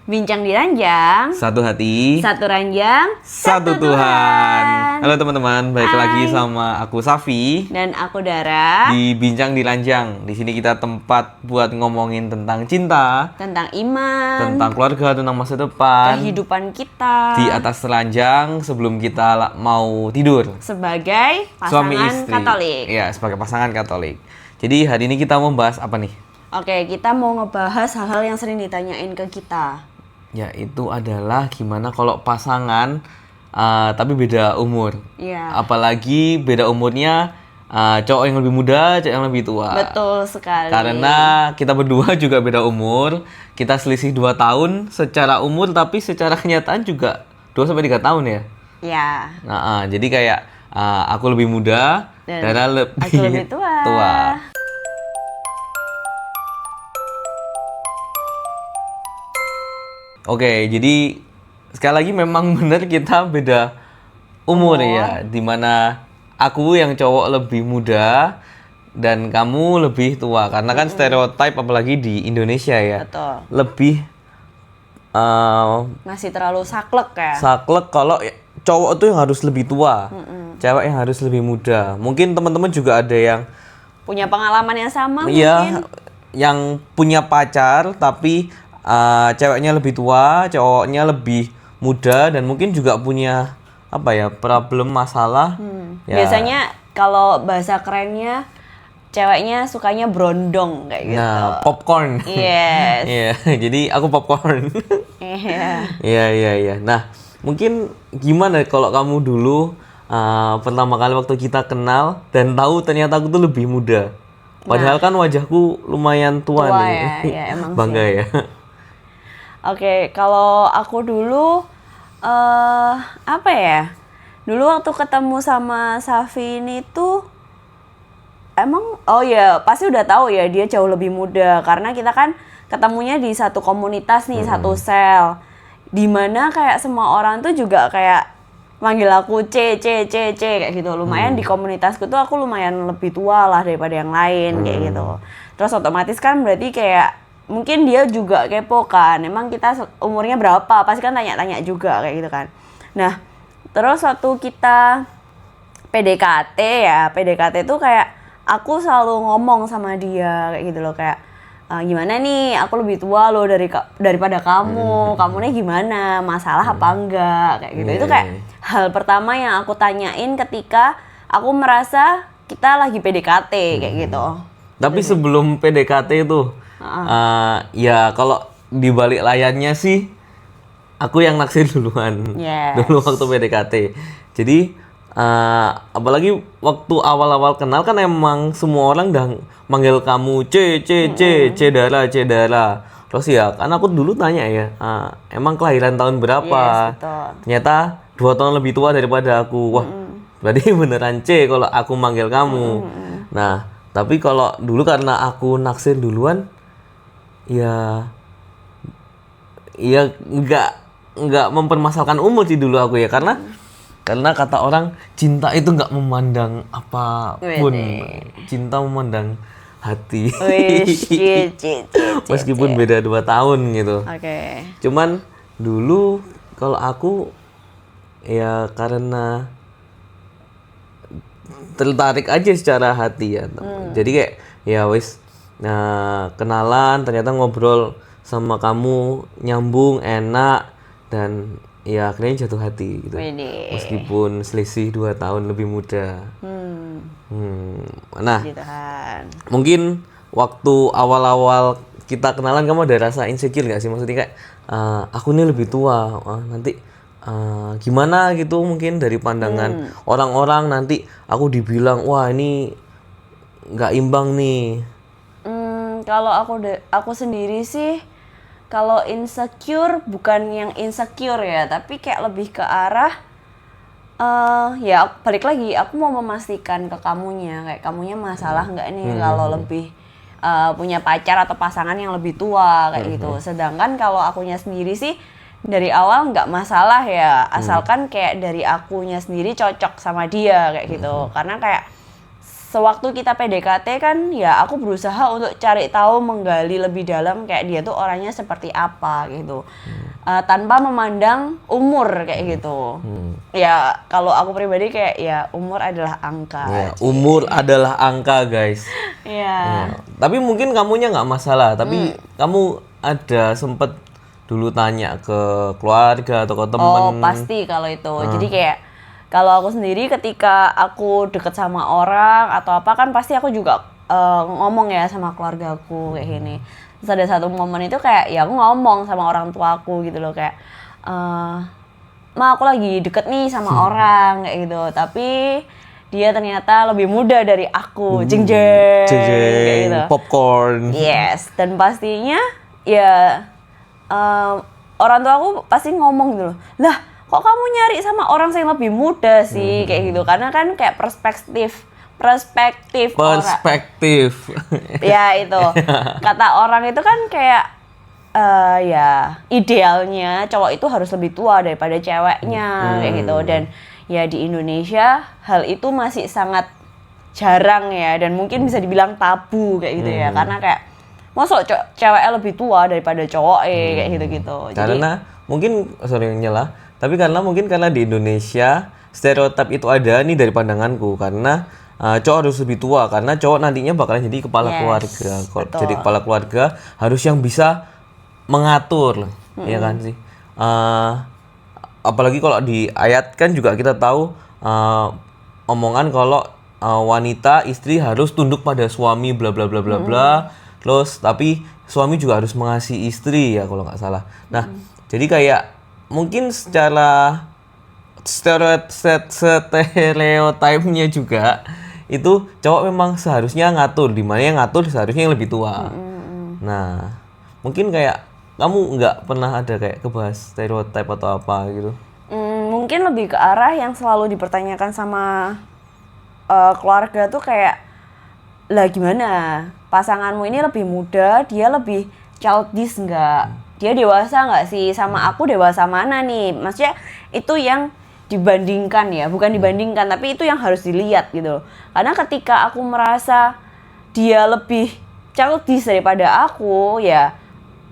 Bincang di ranjang, Satu hati, satu ranjang, satu Tuhan. Halo teman-teman, balik Hai. lagi sama aku Safi Dan aku Dara, di Bincang di Ranjang. Di sini kita tempat buat ngomongin tentang cinta, tentang iman, tentang keluarga, tentang masa depan, kehidupan kita di atas ranjang sebelum kita mau tidur. sebagai Suami pasangan istri. Katolik. Iya, sebagai pasangan Katolik. Jadi hari ini kita mau bahas apa nih? Oke, kita mau ngebahas hal-hal yang sering ditanyain ke kita. Ya, itu adalah gimana kalau pasangan tapi beda umur. Iya. Apalagi beda umurnya cowok yang lebih muda, cowok yang lebih tua. Betul sekali. Karena kita berdua juga beda umur. Kita selisih 2 tahun secara umur, tapi secara kenyataan juga 2-3 tahun ya. Ya. Nah, jadi kayak aku lebih muda, Dan Dara aku lebih tua. Oke, jadi sekali lagi memang benar kita beda umur ya, dimana aku yang cowok lebih muda dan kamu lebih tua. Karena kan stereotip apalagi di Indonesia ya, Betul. lebih Masih terlalu saklek ya. saklek kalau cowok tuh yang harus lebih tua, cewek yang harus lebih muda. Mungkin teman-teman juga ada yang Punya pengalaman yang sama mungkin. iya, yang punya pacar tapi ceweknya lebih tua, cowoknya lebih muda, dan mungkin juga punya apa ya, problem masalah. Ya. Biasanya kalau bahasa kerennya ceweknya sukanya brondong kayak gitu. Nah, popcorn. Yes. Iya, jadi aku popcorn. Iya. Iya. Nah, mungkin gimana kalau kamu dulu pertama kali waktu kita kenal dan tahu ternyata aku tuh lebih muda. Padahal kan wajahku lumayan tua Tua nih. ya emang Bangga sih. ya. Oke, kalau aku dulu apa ya? Dulu waktu ketemu sama Safi ini tuh emang pasti udah tahu ya dia jauh lebih muda karena kita kan ketemunya di satu komunitas nih, satu sel. Dimana kayak semua orang tuh juga kayak manggil aku C kayak gitu. Lumayan di komunitasku tuh aku lumayan lebih tua lah daripada yang lain kayak gitu. Terus otomatis kan berarti kayak mungkin dia juga kepo kan, emang kita umurnya berapa, pasti kan tanya-tanya juga kayak gitu kan. Nah, terus waktu kita PDKT tuh kayak aku selalu ngomong sama dia kayak gitu loh, kayak gimana nih, aku lebih tua loh daripada kamu nih gimana, masalah apa enggak kayak gitu. Itu kayak hal pertama yang aku tanyain ketika aku merasa kita lagi PDKT kayak gitu. Tapi sebelum PDKT itu, ya kalau di balik layarnya sih, aku yang naksir duluan. Yes. Dulu waktu PDKT. Jadi, apalagi waktu awal-awal kenal kan emang semua orang udah manggil kamu C Dara. Terus ya, kan aku dulu tanya ya, emang kelahiran tahun berapa? Yes, betul. Ternyata 2 tahun lebih tua daripada aku. Wah, berarti beneran C kalau aku manggil kamu. Nah, tapi kalau dulu karena aku naksir duluan, ya nggak mempermasalahkan umur sih dulu aku ya, karena kata orang cinta itu nggak memandang apapun. Cinta memandang hati. Meskipun beda 2 tahun gitu. Oke. Cuman dulu kalau aku ya karena tertarik aja secara hati ya. Jadi kayak ya wis, kenalan, ternyata ngobrol sama kamu nyambung, enak, dan ya akhirnya jatuh hati gitu. Meskipun selisih 2 tahun lebih muda. Nah, mungkin waktu awal-awal kita kenalan kamu ada rasa insecure nggak sih? Maksudnya kayak aku ini lebih tua, nanti gimana gitu, mungkin dari pandangan orang-orang nanti aku dibilang wah ini nggak imbang nih. Kalau aku sendiri sih, kalau insecure bukan yang insecure ya, tapi kayak lebih ke arah ya balik lagi, aku mau memastikan ke kamunya, kayak kamunya masalah nggak nih kalau lebih punya pacar atau pasangan yang lebih tua kayak gitu. Sedangkan kalau akunya sendiri sih dari awal nggak masalah ya, asalkan kayak dari akunya sendiri cocok sama dia kayak gitu. Karena kayak sewaktu kita PDKT kan ya aku berusaha untuk cari tahu, menggali lebih dalam kayak dia tuh orangnya seperti apa gitu. Tanpa memandang umur kayak gitu. Ya kalau aku pribadi kayak ya umur adalah angka. Ya, umur adalah angka, guys. Iya. Ya. Tapi mungkin kamunya nggak masalah, tapi kamu ada sempet dulu tanya ke keluarga atau ke temen? Oh pasti kalau itu. Jadi kayak kalau aku sendiri ketika aku deket sama orang atau apa kan pasti aku juga ngomong ya sama keluargaku kayak gini. Terus ada satu momen itu kayak ya aku ngomong sama orang tua aku gitu loh kayak Ma aku lagi deket nih sama orang kayak gitu. Tapi dia ternyata lebih muda dari aku. Jeng jeng kayak gitu. Popcorn. Yes, dan pastinya ya orang tua aku pasti ngomong gitu loh, lah kok kamu nyari sama orang yang lebih muda sih kayak gitu, karena kan kayak perspektif orang. Ya itu kata orang itu kan kayak ya idealnya cowok itu harus lebih tua daripada ceweknya kayak gitu, dan ya di Indonesia hal itu masih sangat jarang ya, dan mungkin bisa dibilang tabu kayak gitu ya, karena kayak masuk ceweknya lebih tua daripada cowok kayak gitu-gitu. Karena mungkin sorry nyela, tapi karena di Indonesia stereotip itu ada nih dari pandanganku, karena cowok harus lebih tua karena cowok nantinya bakalan jadi kepala keluarga. Betul. Jadi kepala keluarga harus yang bisa mengatur, ya kan sih. Apalagi kalau di ayat kan juga kita tahu omongan kalau wanita istri harus tunduk pada suami bla bla bla bla bla. Terus tapi suami juga harus mengasihi istri ya kalau nggak salah. Nah, jadi kayak mungkin secara stereotipnya juga itu cowok memang seharusnya ngatur, di mana yang ngatur seharusnya yang lebih tua. Nah, mungkin kayak kamu nggak pernah ada kayak kebahas stereotip atau apa gitu? Mungkin lebih ke arah yang selalu dipertanyakan sama keluarga tuh kayak, lah gimana pasanganmu ini lebih muda, dia lebih childish nggak? Dia dewasa nggak sih? Sama aku dewasa mana nih? Maksudnya itu yang dibandingkan ya, bukan dibandingkan, tapi itu yang harus dilihat gitu. Karena ketika aku merasa dia lebih childish daripada aku, ya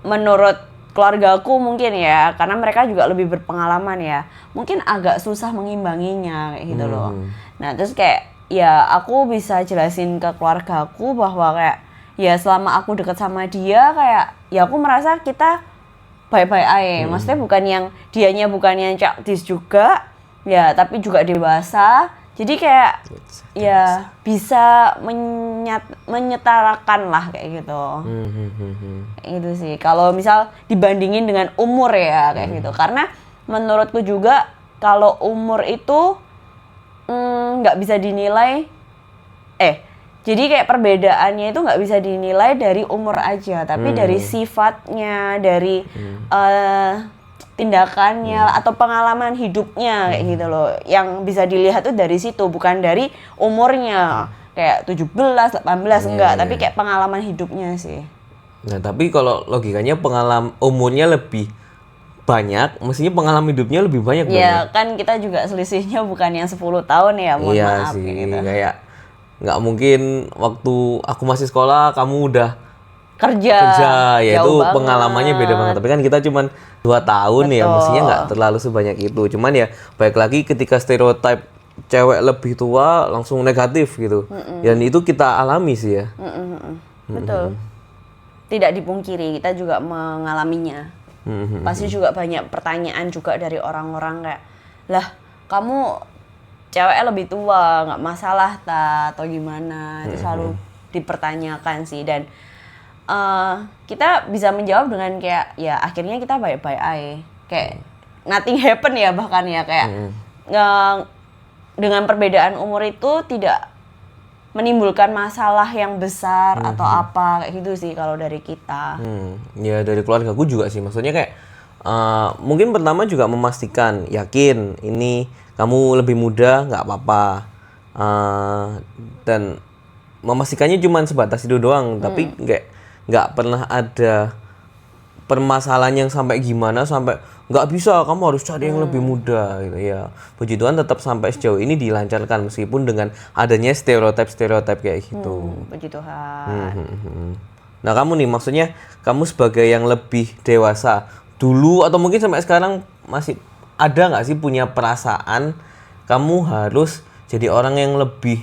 menurut keluargaku mungkin ya, karena mereka juga lebih berpengalaman ya, mungkin agak susah mengimbanginya kayak gitu loh. Nah terus kayak ya aku bisa jelasin ke keluargaku bahwa kayak ya selama aku deket sama dia kayak ya aku merasa kita baik-baik aja. Maksudnya bukan yang dianya bukan yang childish juga ya, tapi juga dewasa. Jadi kayak ya bisa menyetarakan lah kayak gitu. Kayak gitu sih. Kalau misal dibandingin dengan umur ya kayak gitu. Karena menurutku juga kalau umur itu nggak bisa dinilai. Jadi kayak perbedaannya itu nggak bisa dinilai dari umur aja, tapi dari sifatnya, dari tindakannya atau pengalaman hidupnya kayak gitu loh. Yang bisa dilihat tuh dari situ, bukan dari umurnya. Kayak 17, 18 enggak, tapi kayak pengalaman hidupnya sih. Nah, tapi kalau logikanya pengalaman umurnya lebih banyak, mestinya pengalaman hidupnya lebih banyak dong. Ya kan kita juga selisihnya bukan yang 10 tahun ya, mohon maaf sih, gitu. Kayak nggak mungkin waktu aku masih sekolah kamu udah kerja ya itu banget. Pengalamannya beda banget, tapi kan kita cuman 2 tahun. Betul. Ya mestinya nggak terlalu sebanyak itu, cuman ya baik lagi ketika stereotip cewek lebih tua langsung negatif gitu. Dan itu kita alami sih ya. Betul, tidak dipungkiri kita juga mengalaminya. Pasti juga banyak pertanyaan juga dari orang-orang kayak, lah kamu ceweknya lebih tua, nggak masalah atau gimana? Itu selalu dipertanyakan sih, dan kita bisa menjawab dengan kayak ya akhirnya kita baik-baik aja, kayak nothing happen ya, bahkan ya kayak dengan perbedaan umur itu tidak menimbulkan masalah yang besar atau apa kayak gitu sih kalau dari kita. Ya dari keluarga gue juga sih, maksudnya kayak mungkin pertama juga memastikan, yakin ini kamu lebih muda nggak apa-apa, dan memastikannya cuma sebatas itu doang, tapi nggak pernah ada permasalahan yang sampai gimana, sampai nggak bisa, kamu harus cari yang lebih muda gitu ya. Puji Tuhan tetap sampai sejauh ini dilancarkan meskipun dengan adanya stereotip kayak gitu. Puji Tuhan. Nah kamu nih, maksudnya kamu sebagai yang lebih dewasa dulu atau mungkin sampai sekarang masih ada nggak sih punya perasaan kamu harus jadi orang yang lebih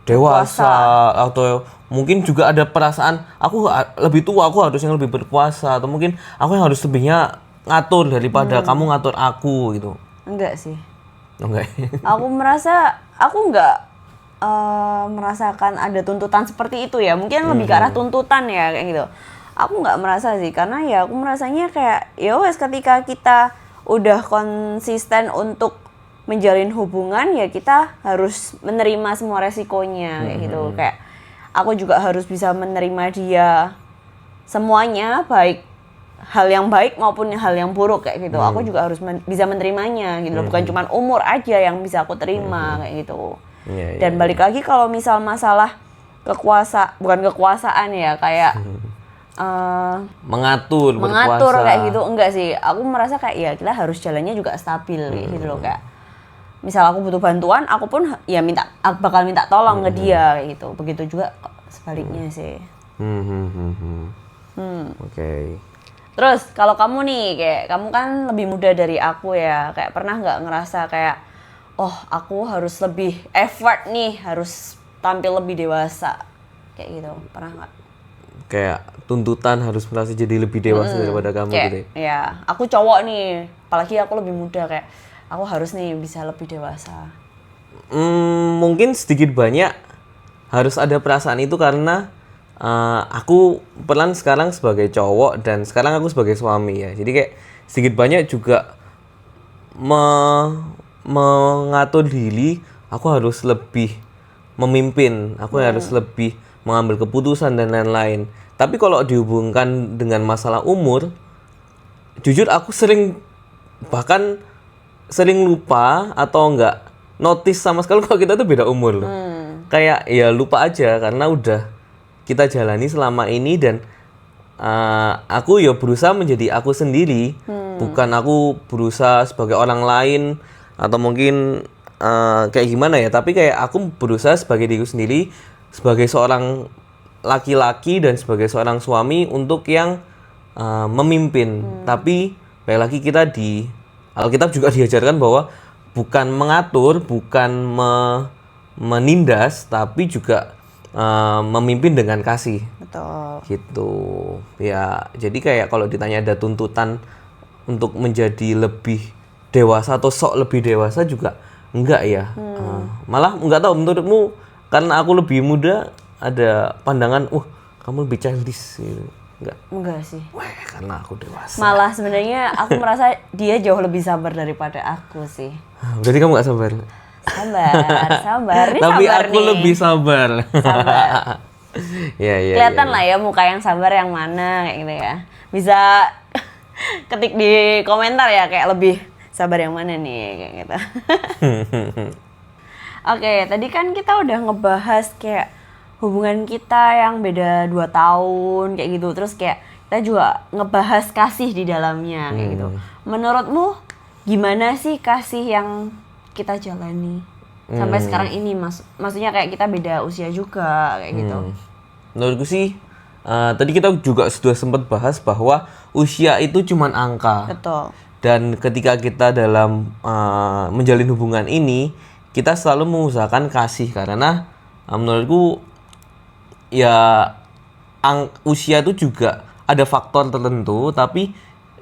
dewasa, atau mungkin juga ada perasaan aku lebih tua, aku harus yang lebih berkuasa, atau mungkin aku yang harus lebihnya ngatur daripada kamu ngatur aku gitu? Enggak sih. Enggak. Aku merasa aku enggak merasakan ada tuntutan seperti itu ya. Mungkin lebih ke arah tuntutan ya kayak gitu. Aku nggak merasa sih, karena ya aku merasanya kayak ya wes, ketika kita udah konsisten untuk menjalin hubungan ya kita harus menerima semua resikonya kayak gitu. Kayak aku juga harus bisa menerima dia semuanya, baik hal yang baik maupun hal yang buruk kayak gitu. Aku juga harus bisa menerimanya gitu loh. Bukan cuma umur aja yang bisa aku terima kayak gitu. Dan balik lagi kalau misal masalah bukan kekuasaan ya, kayak mengatur kayak gitu, enggak sih. Aku merasa kayak ya kita harus jalannya juga stabil gitu loh. Kayak misal aku butuh bantuan, aku pun ya bakal minta tolong ke dia kayak gitu. Begitu juga sebaliknya sih. Oke. Terus kalau kamu nih, kayak kamu kan lebih muda dari aku ya, kayak pernah nggak ngerasa kayak oh aku harus lebih effort nih, harus tampil lebih dewasa kayak gitu, pernah nggak? Kayak tuntutan harus merasa jadi lebih dewasa daripada kamu kayak, gitu ya? Ya, aku cowok nih, apalagi aku lebih muda, kayak aku harus nih bisa lebih dewasa. Mungkin sedikit banyak harus ada perasaan itu karena aku pelan sekarang sebagai cowok dan sekarang aku sebagai suami ya. Jadi kayak sedikit banyak juga mengatur diri, aku harus lebih memimpin, aku harus lebih mengambil keputusan dan lain-lain. Tapi kalau dihubungkan dengan masalah umur, jujur aku bahkan sering lupa atau enggak notice sama sekali kalau kita tuh beda umur loh. Kayak ya lupa aja karena udah kita jalani selama ini, dan aku ya berusaha menjadi aku sendiri, bukan aku berusaha sebagai orang lain atau mungkin kayak gimana ya, tapi kayak aku berusaha sebagai diriku sendiri, sebagai seorang laki-laki dan sebagai seorang suami untuk yang memimpin. Tapi kayak lagi kita di Alkitab juga diajarkan bahwa bukan mengatur, bukan menindas, tapi juga memimpin dengan kasih. Betul. Gitu. Ya, jadi kayak kalau ditanya ada tuntutan untuk menjadi lebih dewasa atau sok lebih dewasa juga enggak ya. Malah enggak tahu, menurutmu karena aku lebih muda ada pandangan, kamu lebih childish gitu. Enggak sih. Wah, karena aku dewasa. Malah sebenarnya aku merasa dia jauh lebih sabar daripada aku sih. Berarti kamu gak sabar? Sabar. Ini tapi sabar aku nih. lebih sabar. Ya. Kelihatan lah ya muka yang sabar yang mana kayak gitu ya. Bisa ketik di komentar ya, kayak lebih sabar yang mana nih kayak gitu. Oke, tadi kan kita udah ngebahas kayak hubungan kita yang beda 2 tahun kayak gitu. Terus kayak kita juga ngebahas kasih di dalamnya kayak gitu. Menurutmu gimana sih kasih yang kita jalani sampai sekarang ini, maksudnya kayak kita beda usia juga kayak gitu. Menurutku sih tadi kita juga sudah sempat bahas bahwa usia itu cuman angka. Betul. Dan ketika kita dalam menjalin hubungan ini, kita selalu mengusahakan kasih, karena menurutku ya usia itu juga ada faktor tertentu, tapi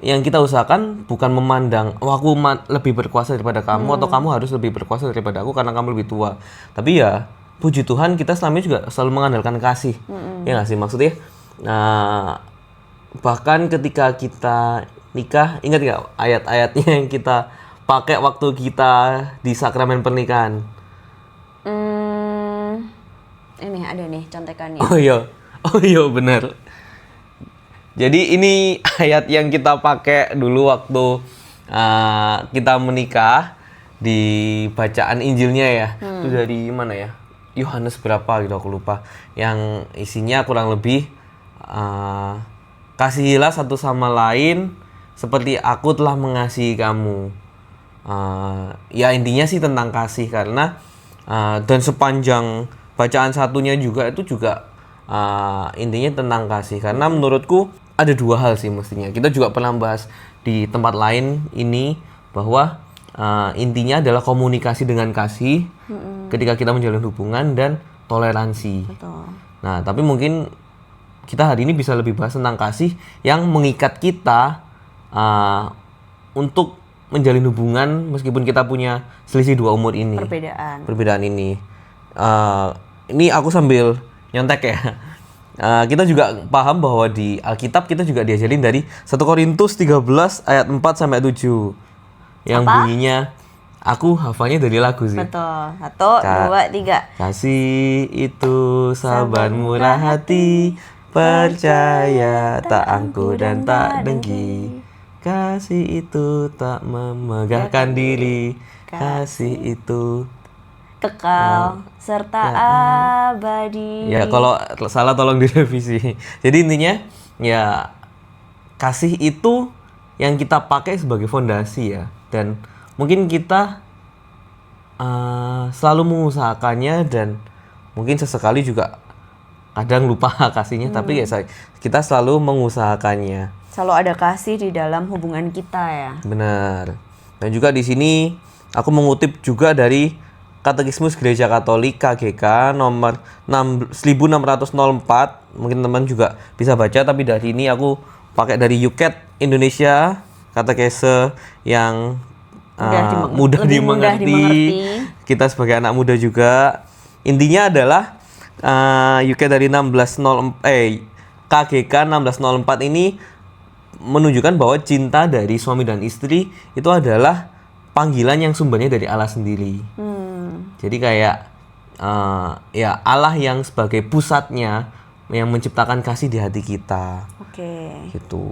yang kita usahakan bukan memandang aku lebih berkuasa daripada kamu atau kamu harus lebih berkuasa daripada aku karena kamu lebih tua. Tapi ya puji Tuhan kita selama ini juga selalu mengandalkan kasih. Ya nggak sih, maksudnya bahkan ketika kita nikah, ingat nggak ayat-ayatnya yang kita pakai waktu kita di sakramen pernikahan? Ini ada nih contekannya. Oh iya benar. Jadi ini ayat yang kita pakai dulu waktu kita menikah, di bacaan Injilnya ya. Itu dari mana ya? Yohanes berapa gitu aku lupa. Yang isinya kurang lebih kasihilah satu sama lain seperti aku telah mengasihi kamu. Ya intinya sih tentang kasih, karena dan sepanjang bacaan satunya juga itu juga intinya tentang kasih, karena menurutku ada dua hal sih mestinya. Kita juga pernah bahas di tempat lain ini bahwa intinya adalah komunikasi dengan kasih ketika kita menjalin hubungan, dan toleransi. Betul. Nah, tapi mungkin kita hari ini bisa lebih bahas tentang kasih yang mengikat kita untuk menjalin hubungan meskipun kita punya selisih 2 umur ini. Perbedaan ini. Ini aku sambil nyontek ya. Kita juga paham bahwa di Alkitab kita juga diajarin dari 1 Korintus 13 ayat 4 sampai 7. Yang bunyinya, aku hafalnya dari lagu sih. Betul. 1, 2, 3. Kasih itu sabar murah hati, percaya tak angkuh dan tak dengki. Kasih itu tak memegahkan diri, kasih itu kekal serta abadi. Ya kalau salah tolong direvisi. Jadi intinya ya kasih itu yang kita pakai sebagai fondasi ya, dan mungkin kita selalu mengusahakannya, dan mungkin sesekali juga kadang lupa kasihnya, tapi ya kita selalu mengusahakannya. Selalu ada kasih di dalam hubungan kita ya. Benar. Dan juga di sini aku mengutip juga dari Katekismus Gereja Katolik KGK nomor 1604. Mungkin teman juga bisa baca, tapi dari ini aku pakai dari UCAT Indonesia, katekese yang mudah dimengerti. Kita sebagai anak muda juga. Intinya adalah UCAT dari KGK 1604 ini menunjukkan bahwa cinta dari suami dan istri itu adalah panggilan yang sumbernya dari Allah sendiri. Jadi kayak ya Allah yang sebagai pusatnya yang menciptakan kasih di hati kita. Oke. Gitu.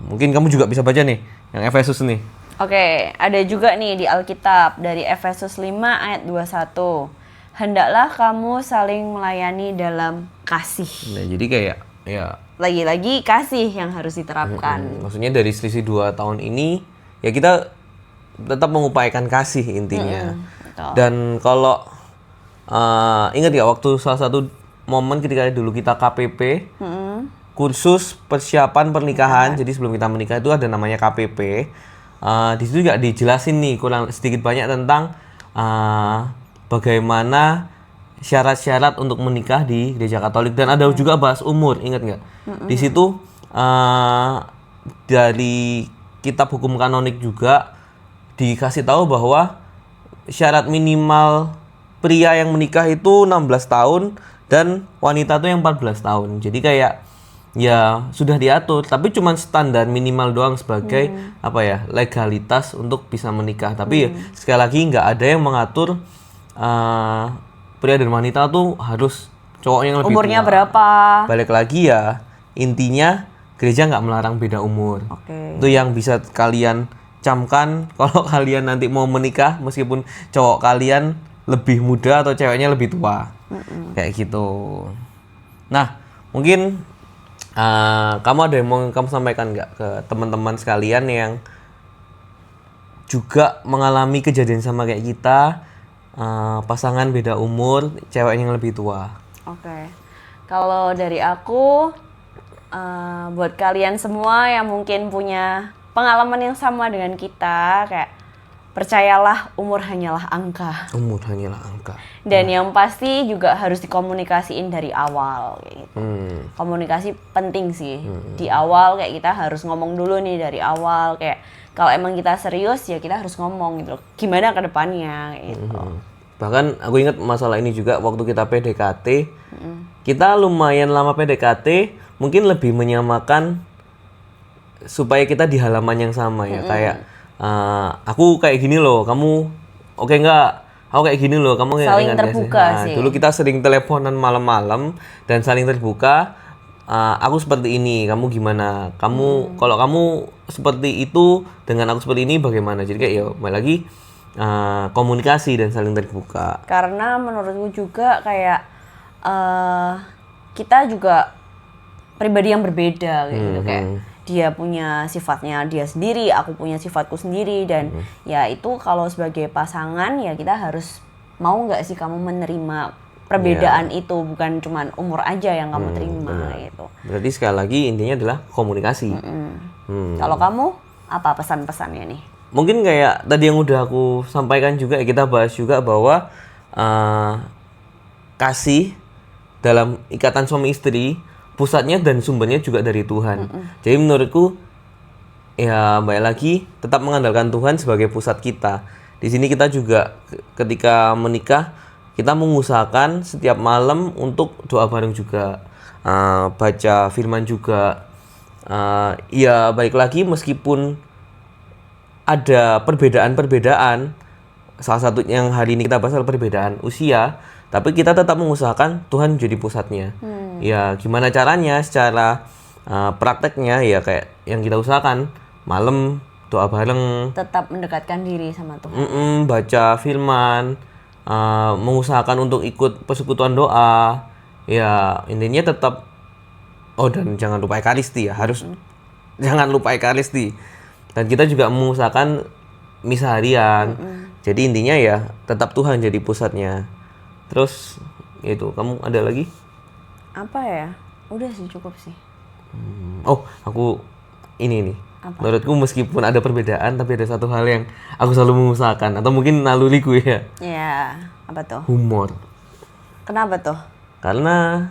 Mungkin kamu juga bisa baca nih yang Efesus nih. Oke, ada juga nih di Alkitab dari Efesus 5 ayat 21. Hendaklah kamu saling melayani dalam kasih. Nah, jadi kayak ya lagi-lagi kasih yang harus diterapkan. Maksudnya dari selisih 2 tahun ini ya kita tetap mengupayakan kasih intinya. Dan kalau ingat ya waktu salah satu momen ketika dulu kita KPP, kursus persiapan pernikahan. Jadi sebelum kita menikah itu ada namanya KPP. Di situ juga dijelasin nih kurang sedikit banyak tentang bagaimana syarat-syarat untuk menikah di Gereja Katolik, dan ada juga bahas umur, ingat nggak? Di situ dari kitab hukum kanonik juga dikasih tahu bahwa syarat minimal pria yang menikah itu 16 tahun dan wanita tuh yang 14 tahun. Jadi kayak ya sudah diatur, tapi cuma standar minimal doang sebagai legalitas untuk bisa menikah. Tapi ya, sekali lagi nggak ada yang mengatur pria dan wanita tuh harus cowoknya yang lebih umurnya tua. Berapa. Balik lagi ya, intinya gereja nggak melarang beda umur. Itu yang bisa kalian camkan kalau kalian nanti mau menikah, meskipun cowok kalian lebih muda atau ceweknya lebih tua. Kayak gitu. Nah, mungkin kamu ada yang mau kamu sampaikan nggak ke teman-teman sekalian yang juga mengalami kejadian sama kayak kita, pasangan beda umur, cewek yang lebih tua? Oke. Kalau dari aku, buat kalian semua yang mungkin punya pengalaman yang sama dengan kita, kayak percayalah umur hanyalah angka. Umur hanyalah angka. Dan yang pasti juga harus dikomunikasiin dari awal kayak gitu. Komunikasi penting sih. Di awal kayak kita harus ngomong dulu nih dari awal, kayak kalau emang kita serius ya kita harus ngomong gitu. Gimana ke depannya gitu. Bahkan aku ingat masalah ini juga waktu kita PDKT. Kita lumayan lama PDKT, mungkin lebih menyamakan supaya kita di halaman yang sama ya. Kayak aku kayak gini loh, kamu oke nggak? Aku kayak gini loh, kamu saling terbuka sih. Dulu kita sering teleponan malam-malam dan saling terbuka. Aku seperti ini, kamu gimana? Kamu kalau kamu seperti itu dengan aku seperti ini bagaimana? Jadi kayak ya balik lagi komunikasi dan saling terbuka. Karena menurutku juga kayak kita juga pribadi yang berbeda kayak gitu, kayak dia punya sifatnya dia sendiri, aku punya sifatku sendiri, dan ya itu kalau sebagai pasangan ya kita harus mau nggak sih kamu menerima perbedaan itu, bukan cuman umur aja yang kamu terima gitu. Berarti sekali lagi intinya adalah komunikasi. Kalau kamu apa pesan-pesannya nih? Mungkin kayak tadi yang udah aku sampaikan juga, kita bahas juga bahwa kasih dalam ikatan suami istri pusatnya dan sumbernya juga dari Tuhan. Jadi menurutku ya balik lagi tetap mengandalkan Tuhan sebagai pusat kita. Di sini kita juga ketika menikah kita mengusahakan setiap malam untuk doa bareng juga, baca firman juga. Ya balik lagi meskipun ada perbedaan-perbedaan, salah satu yang hari ini kita bahas adalah perbedaan usia, tapi kita tetap mengusahakan Tuhan jadi pusatnya. Ya gimana caranya, secara prakteknya ya kayak yang kita usahakan malam doa bareng, Tetap mendekatkan diri sama Tuhan. baca firman, mengusahakan untuk ikut persekutuan doa. Ya intinya tetap, dan jangan lupa Ekaristi ya, harus jangan lupa Ekaristi. Dan kita juga mengusahakan misa harian. Jadi intinya ya tetap Tuhan jadi pusatnya. Terus itu, kamu ada lagi? Apa ya? Udah sih, cukup sih. Aku ini nih. Apa? Menurutku meskipun ada perbedaan, tapi ada satu hal yang aku selalu mengusahakan, atau mungkin naluriku ya. Ya, apa tuh? Humor. Kenapa tuh? Karena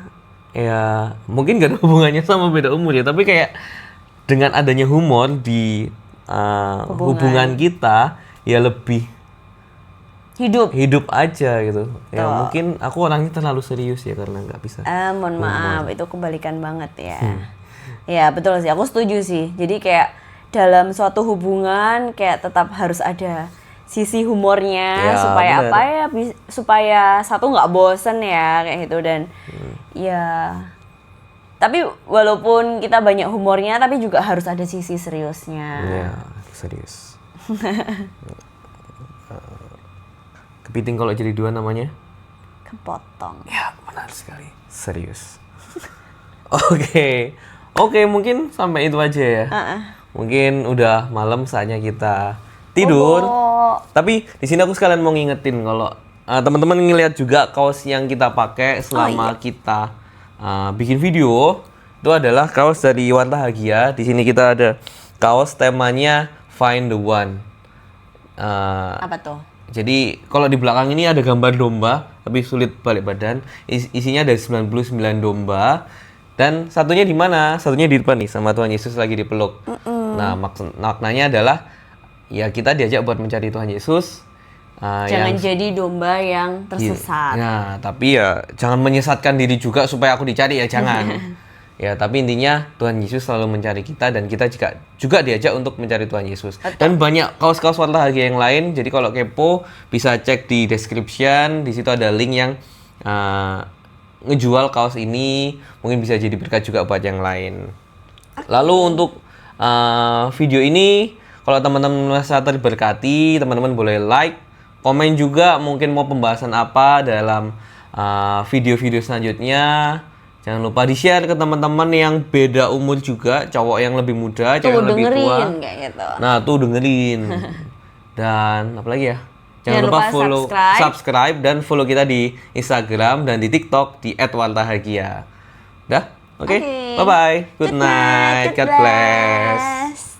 ya mungkin gak ada hubungannya sama beda umur ya, tapi kayak dengan adanya humor di hubungan kita ya lebih hidup aja gitu. Ya mungkin aku orangnya terlalu serius ya karena nggak bisa. Mohon maaf, itu kebalikan banget ya. Ya betul sih, aku setuju sih. Jadi kayak dalam suatu hubungan kayak tetap harus ada sisi humornya, Ya, supaya bener. apa ya, supaya satu nggak bosen ya kayak gitu. Dan ya, tapi walaupun kita banyak humornya, tapi juga harus ada sisi seriusnya. Ya serius. Kepiting kalau jadi dua namanya? Kepotong. Ya benar sekali, serius. Oke, mungkin sampai itu aja ya. Mungkin udah malam saatnya kita tidur. Tapi di sini aku sekalian mau ngingetin kalau teman-teman ngelihat juga kaos yang kita pakai selama kita bikin video itu adalah kaos dari Warta Hagia. Di sini kita ada kaos temanya Find the One. Apa tuh? Jadi kalau di belakang ini ada gambar domba, tapi sulit balik badan. Isinya ada 99 domba. Dan satunya di mana? Satunya di depan nih, sama Tuhan Yesus lagi dipeluk. Nah, maknanya adalah ya kita diajak buat mencari Tuhan Yesus. Jangan jadi domba yang tersesat. Nah, tapi ya jangan menyesatkan diri juga supaya aku dicari ya, jangan. Ya, tapi intinya Tuhan Yesus selalu mencari kita dan kita juga diajak untuk mencari Tuhan Yesus. Dan banyak kaos-kaos Warta Hagia yang lain. Jadi kalau kepo bisa cek di description. Di situ ada link yang ngejual kaos ini. Mungkin bisa jadi berkat juga buat yang lain. Lalu untuk video ini, kalau teman-teman merasa terberkati, teman-teman boleh like, komen juga mungkin mau pembahasan apa dalam video-video selanjutnya. Jangan lupa di-share ke teman-teman yang beda umur juga, cowok yang lebih muda, cewek yang lebih tua. Dengerin kayak gitu. Nah, tuh dengerin. Dan apa lagi ya? Jangan lupa follow, subscribe dan follow kita di Instagram dan di TikTok di @wartahagia. Dah? Oke. Bye-bye. Good night. God bless.